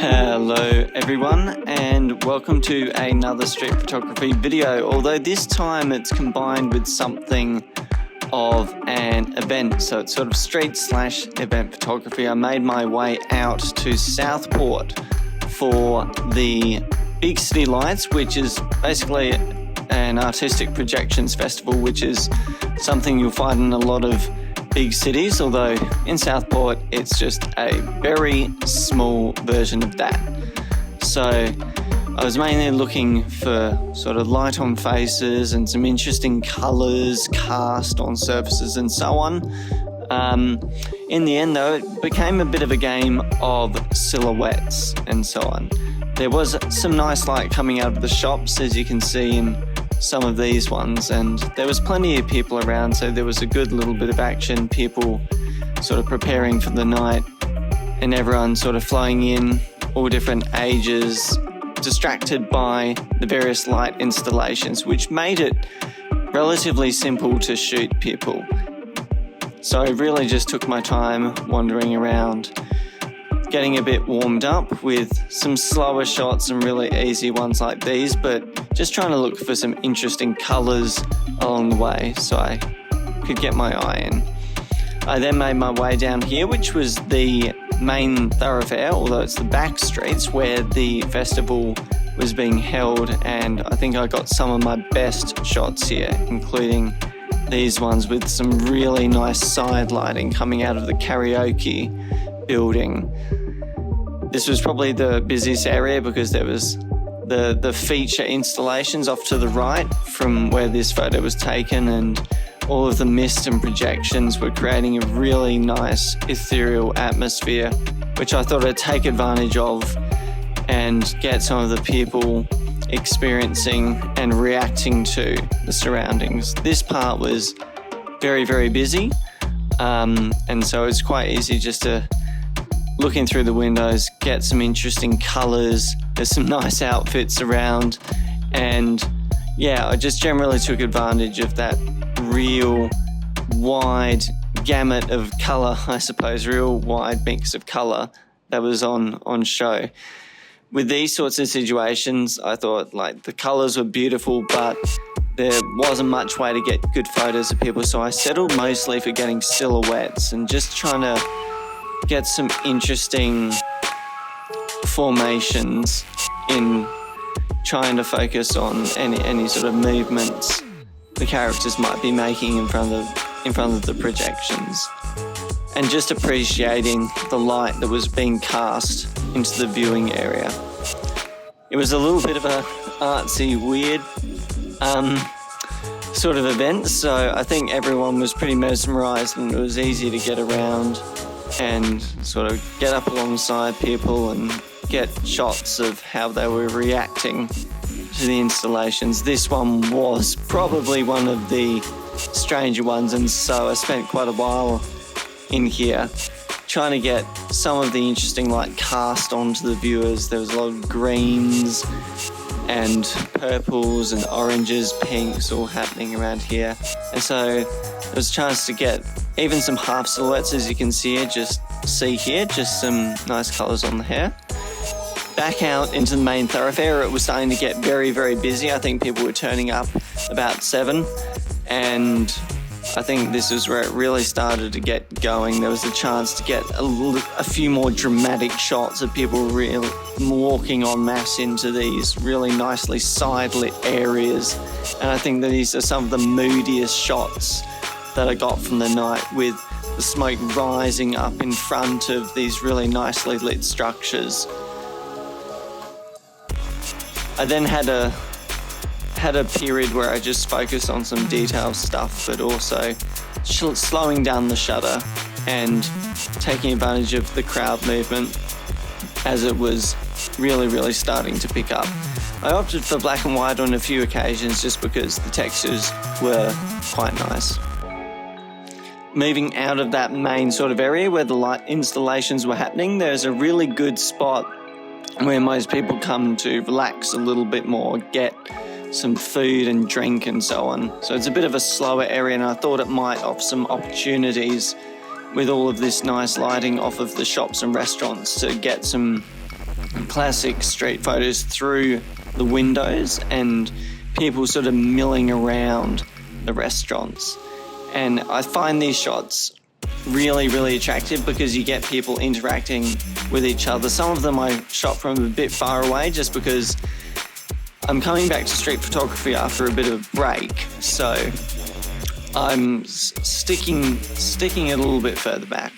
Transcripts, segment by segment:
Hello everyone, and welcome to another street photography video, although this time it's combined with something of an event, so it's sort of street/event photography. I made my way out to Southport for the Big City Lights, which is basically an artistic projections festival, which is something you'll find in a lot of big cities, although in Southport it's just a very small version of that. So I was mainly looking for sort of light on faces and some interesting colours cast on surfaces and so on. In the end though, it became a bit of a game of silhouettes and so on. There was some nice light coming out of the shops, as you can see in some of these ones, and there was plenty of people around, so there was a good little bit of action, people sort of preparing for the night and everyone sort of flowing in, all different ages, distracted by the various light installations, which made it relatively simple to shoot people. So I really just took my time wandering around, getting a bit warmed up with some slower shots and really easy ones like these, but just trying to look for some interesting colours along the way so I could get my eye in. I then made my way down here, which was the main thoroughfare, although it's the back streets where the festival was being held, and I think I got some of my best shots here, including these ones with some really nice side lighting coming out of the karaoke building. This was probably the busiest area because there was the feature installations off to the right from where this photo was taken, and all of the mist and projections were creating a really nice ethereal atmosphere, which I thought I'd take advantage of and get some of the people experiencing and reacting to the surroundings. This part was very, very busy, and so it's quite easy just to looking through the windows, get some interesting colours, there's some nice outfits around, and yeah, I just generally took advantage of that real wide gamut of colour, I suppose, real wide mix of colour that was on show. With these sorts of situations, I thought like the colours were beautiful, but there wasn't much way to get good photos of people, so I settled mostly for getting silhouettes and just trying to get some interesting formations in trying to focus on any sort of movements the characters might be making in front of the projections, and just appreciating the light that was being cast into the viewing area. It was a little bit of a artsy, weird sort of event, so I think everyone was pretty mesmerised and it was easy to get around and sort of get up alongside people and get shots of how they were reacting to the installations. This one was probably one of the stranger ones, and so I spent quite a while in here trying to get some of the interesting light cast onto the viewers. There was a lot of greens and purples and oranges, pinks all happening around here, and so there was a chance to get even some half silhouettes, as you can see here, just some nice colours on the hair. Back out into the main thoroughfare, it was starting to get very, very busy. I think people were turning up about 7, and I think this is where it really started to get going. There was a chance to get a few more dramatic shots of people really walking en masse into these really nicely side-lit areas, and I think that these are some of the moodiest shots that I got from the night, with the smoke rising up in front of these really nicely lit structures. I then had a period where I just focused on some detail stuff, but also slowing down the shutter and taking advantage of the crowd movement as it was really, really starting to pick up. I opted for black and white on a few occasions just because the textures were quite nice. Moving out of that main sort of area where the light installations were happening, there's a really good spot where most people come to relax a little bit more, get some food and drink and so on. So it's a bit of a slower area, and I thought it might offer some opportunities with all of this nice lighting off of the shops and restaurants to get some classic street photos through the windows and people sort of milling around the restaurants. And I find these shots really, really attractive because you get people interacting with each other. Some of them I shot from a bit far away just because I'm coming back to street photography after a bit of a break. So I'm sticking it a little bit further back.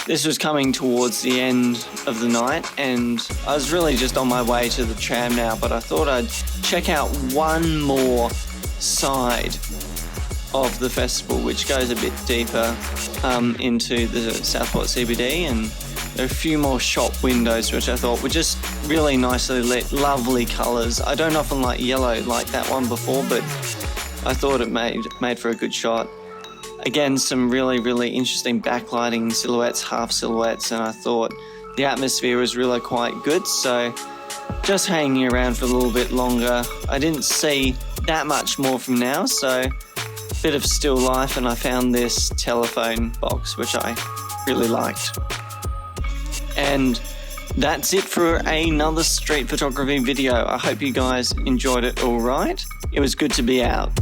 This was coming towards the end of the night and I was really just on my way to the tram now, but I thought I'd check out one more side of the festival, which goes a bit deeper into the Southport CBD, and there are a few more shop windows which I thought were just really nicely lit, lovely colours. I don't often like yellow like that one before, but I thought it made for a good shot. Again, some really, really interesting backlighting silhouettes, half silhouettes, and I thought the atmosphere was really quite good, so just hanging around for a little bit longer. I didn't see that much more from now, so bit of still life, and I found this telephone box which I really liked. And that's it for another street photography video. I hope you guys enjoyed it all right. It was good to be out.